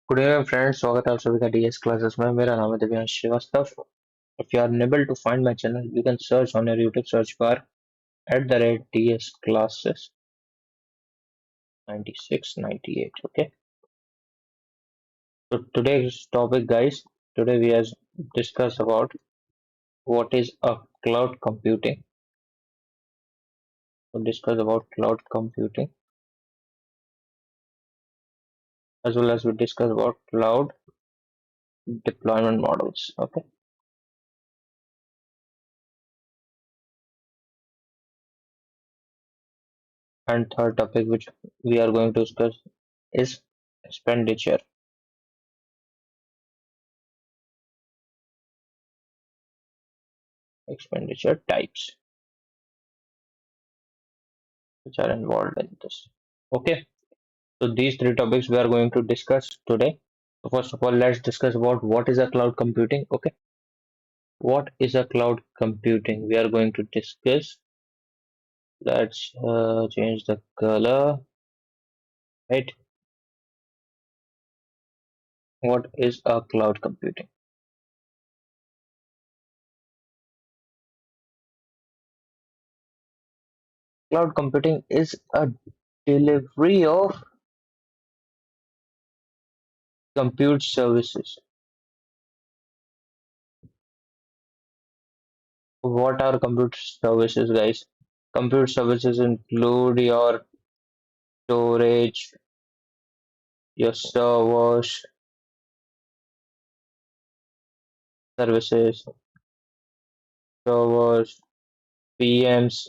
Good evening friends, स्वागत है आप सभी का डीएस क्लासेस में। मेरा नाम है Divyansh Shrivastava. If you are unable to find my channel, you can search on your YouTube search bar @ds classes 9698. Okay, so today's topic, guys, today we have discuss about what is a cloud computing. We'll discuss about cloud computing, as well as we discuss about cloud deployment models. Okay, and third topic which we are going to discuss is expenditure. Expenditure types which are involved in this. Okay, so these three topics we are going to discuss today. So first of all, let's discuss about what is a cloud computing. Okay, what is a cloud computing? We are going to discuss. Let's change the color. Right, what is a cloud computing? Cloud computing is a delivery of compute services. What are compute services, guys? Compute services include your storage, your servers, services, servers, PMs,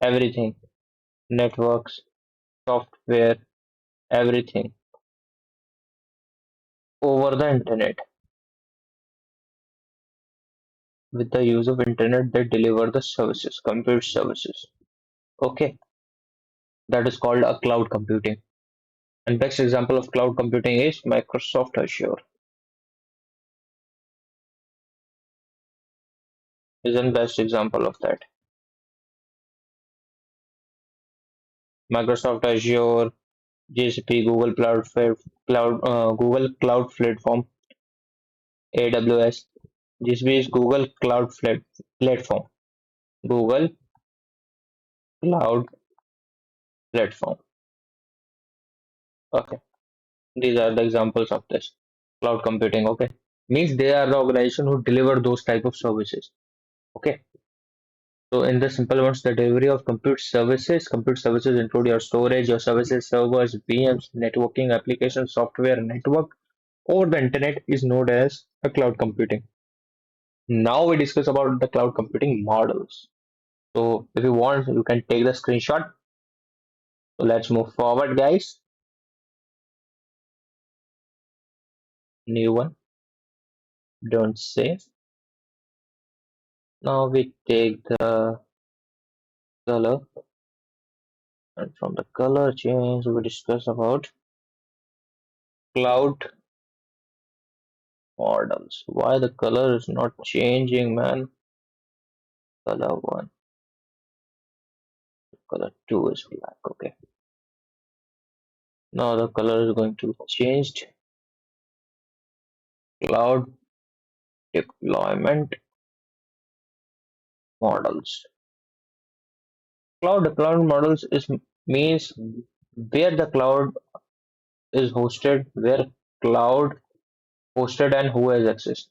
everything, networks, software, everything over the internet. With the use of internet, they deliver the services, compute services. Okay, that is called a cloud computing. And best example of cloud computing is Microsoft Azure. Is an best example of that. Microsoft Azure, GCP, Google Cloud Platform, AWS. GCP is Google Cloud Platform. Google Cloud Platform. Okay, these are the examples of this cloud computing. Okay, means they are the organization who deliver those type of services. Okay, so in the simple ones, the delivery of compute services include your storage, your services, servers, VMs, networking, application, software, network over the internet is known as a cloud computing. Now we discuss about the cloud computing models. So if you want, you can take the screenshot. So let's move forward, guys. New one, don't save. Now we take the color, and from the color change we discuss about cloud models. Why the color is not changing, man? Color 1, color 2 is black. Okay, now the color is going to be changed. Cloud deployment models. Cloud deployment models is means where the cloud is hosted, where cloud hosted and who has access,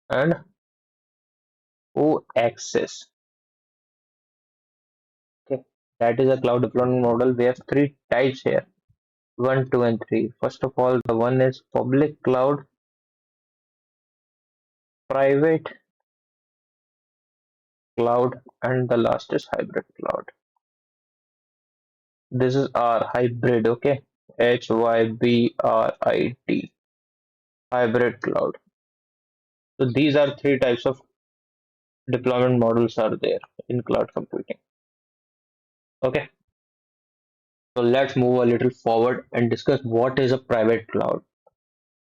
and who access. Okay, that is a cloud deployment model. We have three types here: one, two, and three. First of all, the one is public cloud, private cloud, and the last is hybrid cloud. This is our hybrid. Okay, hybrid, hybrid cloud. So these are three types of deployment models are there in cloud computing. Okay, so let's move a little forward and discuss what is a private cloud.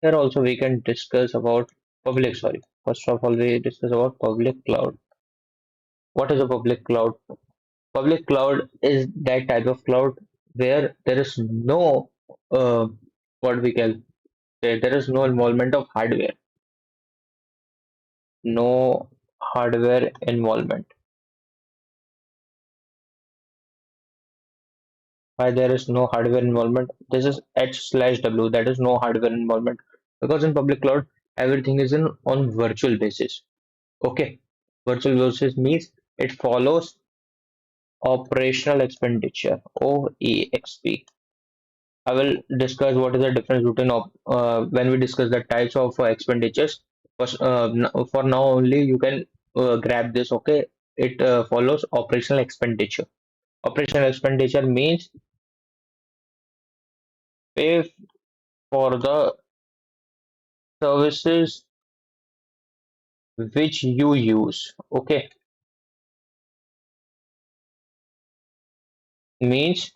Here also we can discuss about public. Sorry, first of all we discuss about public cloud. What is a public cloud? Public cloud is that type of cloud where there is no uh, what we can say, there is no involvement of hardware, no hardware involvement. Why there is no hardware involvement? This is H/W, that is no hardware involvement. Because in public cloud, everything is in on virtual basis. Okay. Virtual basis means it follows operational expenditure, OEXP. I will discuss what is the difference between when we discuss the types of expenditures. For now only you can grab this. Okay, it follows operational expenditure. Operational expenditure means pay for the services which you use. Okay, means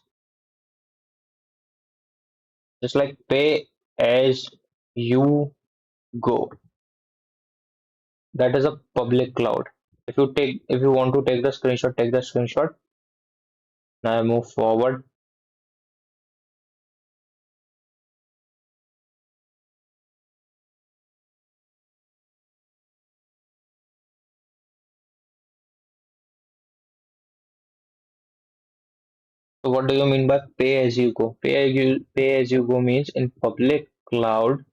just like pay as you go. That is a public cloud. If you want to take the screenshot, take the screenshot. Now I move forward. So what do you mean by pay as you go? Pay as you go means in public cloud,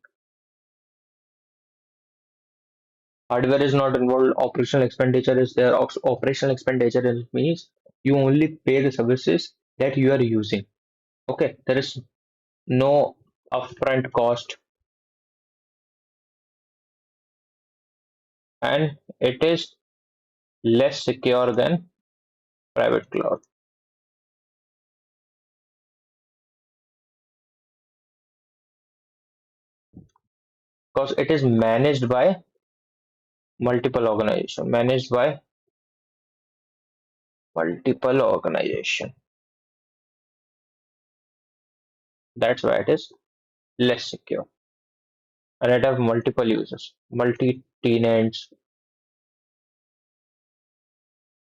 hardware is not involved, operational expenditure is there. Operational expenditure means you only pay the services that you are using. Okay, there is no upfront cost, and it is less secure than private cloud because it is managed by multiple organization. Managed by multiple organization. That's why it is less secure. And it have multiple users, multi tenants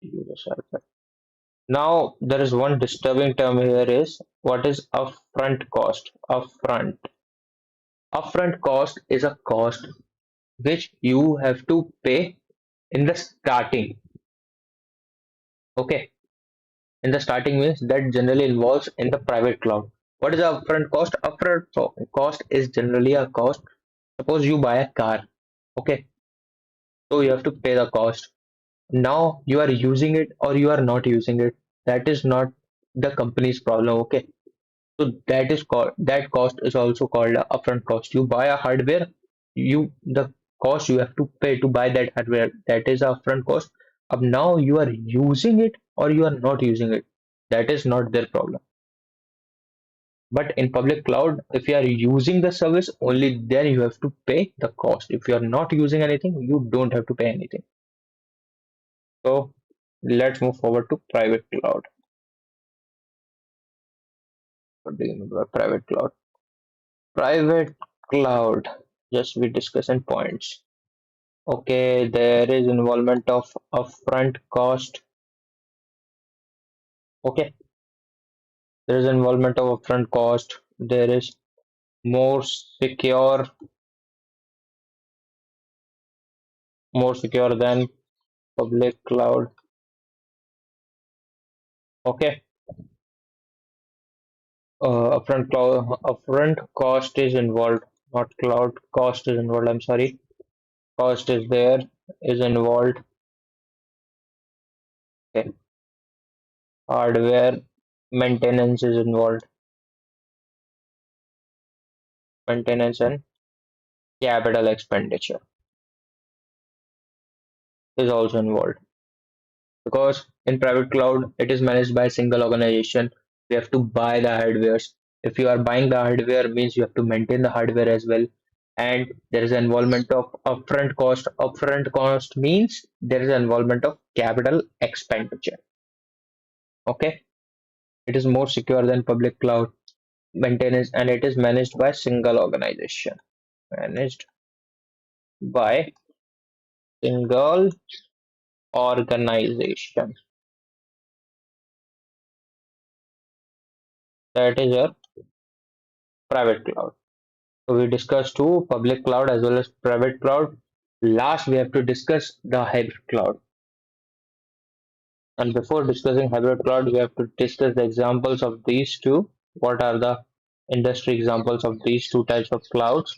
users are there. Now there is one disturbing term here is what is upfront cost. Upfront cost is a cost which you have to pay in the starting. Okay, in the starting means that generally involves in the private cloud. What is the upfront cost? Cost is generally a cost. Suppose you buy a car. Okay, so you have to pay the cost. Now you are using it or you are not using it. That is not the company's problem. Okay, so that is called, that cost is also called a upfront cost. You buy a hardware, you the cost you have to pay to buy that hardware, that is a upfront cost. Now you are using it or you are not using it, that is not their problem. But in public cloud, if you are using the service, only then you have to pay the cost. If you are not using anything, you don't have to pay anything. So let's move forward to private cloud. What do you mean by private cloud? Private cloud, just we discuss in points. Okay, there is involvement of upfront cost. Okay, there is involvement of upfront cost. There is more secure, more secure than public cloud. Okay, upfront cost is involved, not cloud cost is involved. I'm sorry, cost is there, is involved. Okay, hardware maintenance is involved. Maintenance and capital expenditure is also involved because in private cloud it is managed by a single organization. We have to buy the hardwares. If you are buying the hardware means you have to maintain the hardware as well, and there is involvement of upfront cost. Upfront cost means there is involvement of capital expenditure. Okay, it is more secure than public cloud maintenance, and it is managed by single organization. Managed by single organization. That is your private cloud. So we discussed two, public cloud as well as private cloud. Last, we have to discuss the hybrid cloud. And before discussing hybrid cloud, we have to discuss the examples of these two. What are the industry examples of these two types of clouds?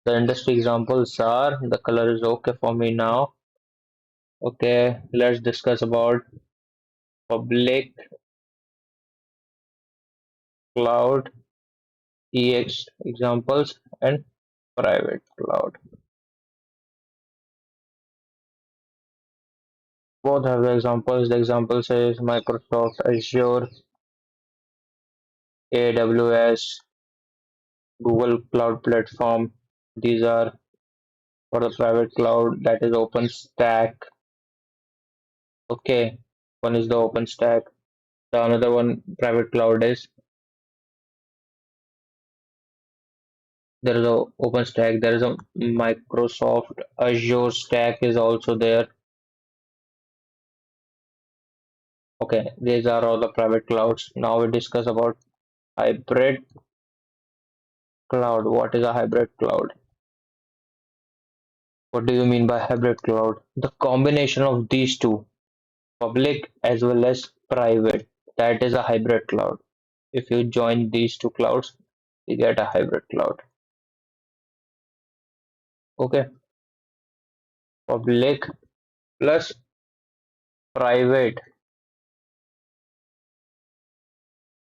The industry examples are, the color is okay for me now. Okay, let's discuss about public cloud EX examples and private cloud. Both have the examples. The example says Microsoft Azure, AWS, Google Cloud Platform. These are for the private cloud, that is OpenStack. Okay, one is the OpenStack. The another one private cloud is, there is a OpenStack. There is a Microsoft Azure Stack is also there. Okay, these are all the private clouds. Now we discuss about hybrid cloud. What is a hybrid cloud? What do you mean by hybrid cloud? The combination of these two, public as well as private, that is a hybrid cloud. If you join these two clouds, you get a hybrid cloud. Okay, public plus private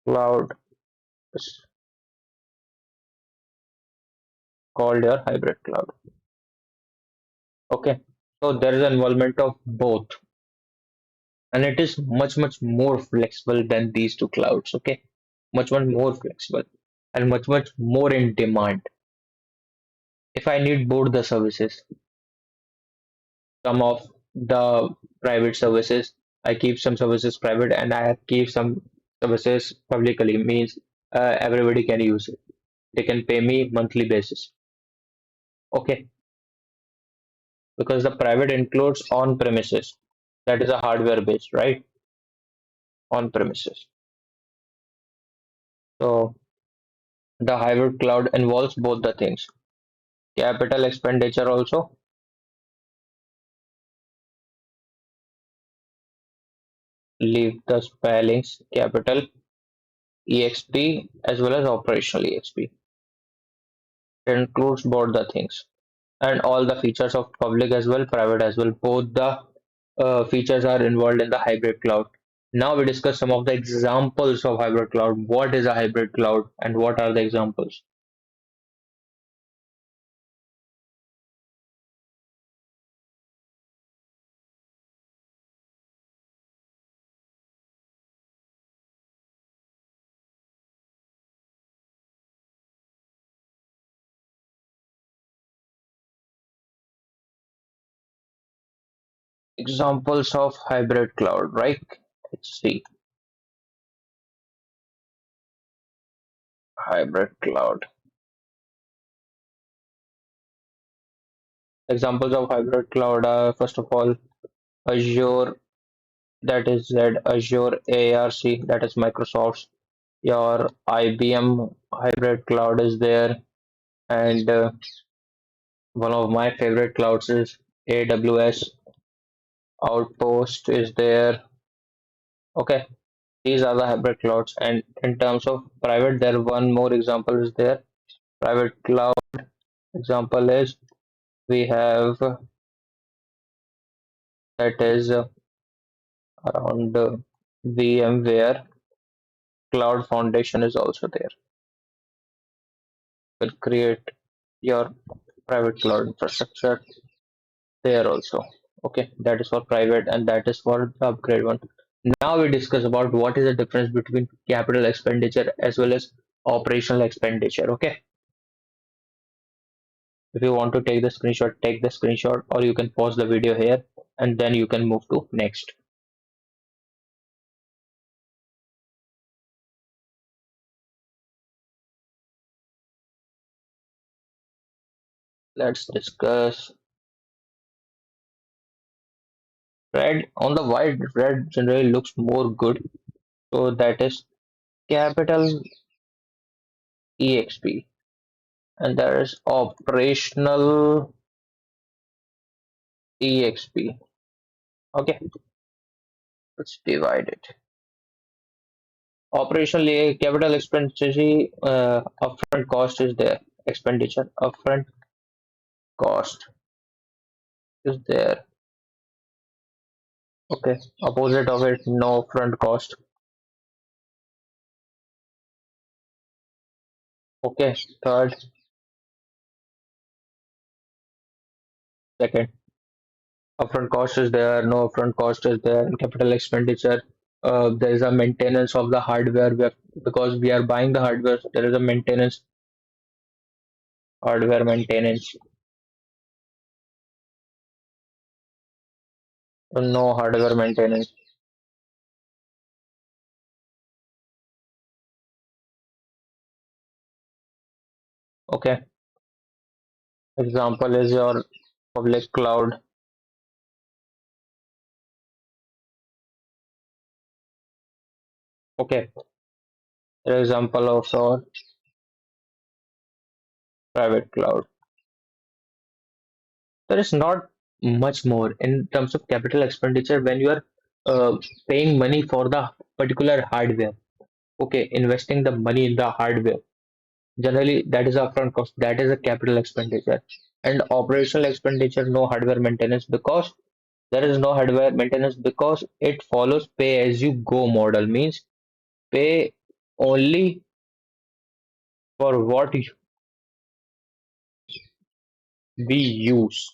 cloud is called your hybrid cloud. Okay, so there is an involvement of both, and it is much more flexible than these two clouds. Okay, much more flexible and much more in demand. If I need both the services, some of the private services, I keep some services private and I keep some services publicly, means everybody can use it. They can pay me monthly basis. Okay, because the private includes on premises. That is a hardware based, right? On premises. So the hybrid cloud involves both the things. Capital expenditure also, leave the spellings capital EXP as well as operational EXP. It includes both the things and all the features of public as well, private as well. Both the features are involved in the hybrid cloud. Now we discuss some of the examples of hybrid cloud. What is a hybrid cloud and what are the examples? Examples of hybrid cloud, right? Let's see. Hybrid cloud. Examples of hybrid cloud are, first of all, Azure, that is Z, Azure ARC, that is Microsoft's. Your IBM hybrid cloud is there, and one of my favorite clouds is AWS. Outpost is there. Okay, these are the hybrid clouds. And in terms of private, there one more example is there. Private cloud example is, we have that is around VMware Cloud Foundation is also there. Will create your private cloud infrastructure there also. Okay, that is for private and that is for the upgrade one. Now we discuss about what is the difference between capital expenditure as well as operational expenditure. Okay, if you want to take the screenshot, take the screenshot, or you can pause the video here and then you can move to next. Let's discuss red. On the white, red generally looks more good, so that is capital EXP, and there is operational EXP. Okay, let's divide it. Operational capital expenditure, upfront cost is there. Expenditure, upfront cost is there. Okay, opposite of it, no upfront cost. Okay, third, second, upfront cost is there, no upfront cost is there. And capital expenditure, there is a maintenance of the hardware. Because we are buying the hardware, there is a maintenance, hardware maintenance. No hardware maintenance. Okay, example is your public cloud. Okay, example of our private cloud. There is not much more in terms of capital expenditure when you are paying money for the particular hardware. Okay, investing the money in the hardware. Generally, that is upfront cost. That is a capital expenditure. And operational expenditure, no hardware maintenance, because there is no hardware maintenance because it follows pay as you go model. Means pay only for what we use.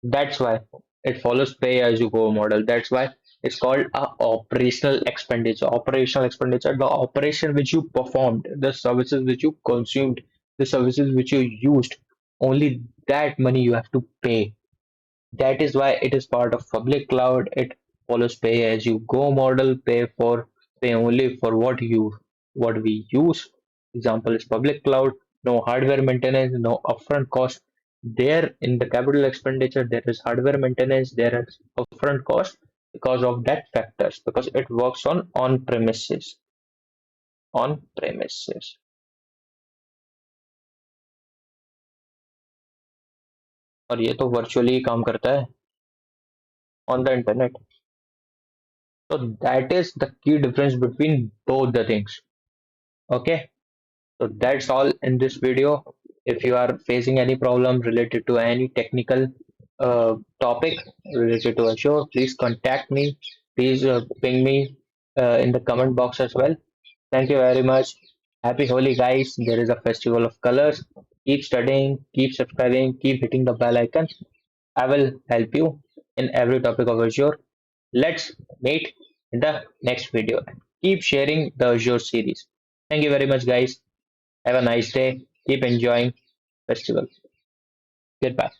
That's why it follows pay as you go model. That's why it's called a operational expenditure. Operational expenditure, the operation which you performed, the services which you consumed, the services which you used, only that money you have to pay. That is why it is part of public cloud. It follows pay as you go model, pay only for what we use. Example is public cloud, no hardware maintenance, no upfront cost. There in the capital expenditure, there is hardware maintenance, there is upfront cost because of that factors, because it works on premises. On premises. और ये तो virtually काम करता है on the internet. So that is the key difference between both the things. Okay, so that's all in this video. If you are facing any problem related to any technical topic related to Azure, please contact me. Please ping me in the comment box as well. Thank you very much. Happy Holi, guys. There is a festival of colors. Keep studying, keep subscribing, keep hitting the bell icon. I will help you in every topic of Azure. Let's meet in the next video. Keep sharing the Azure series. Thank you very much, guys. Have a nice day. Keep enjoying festival. Goodbye.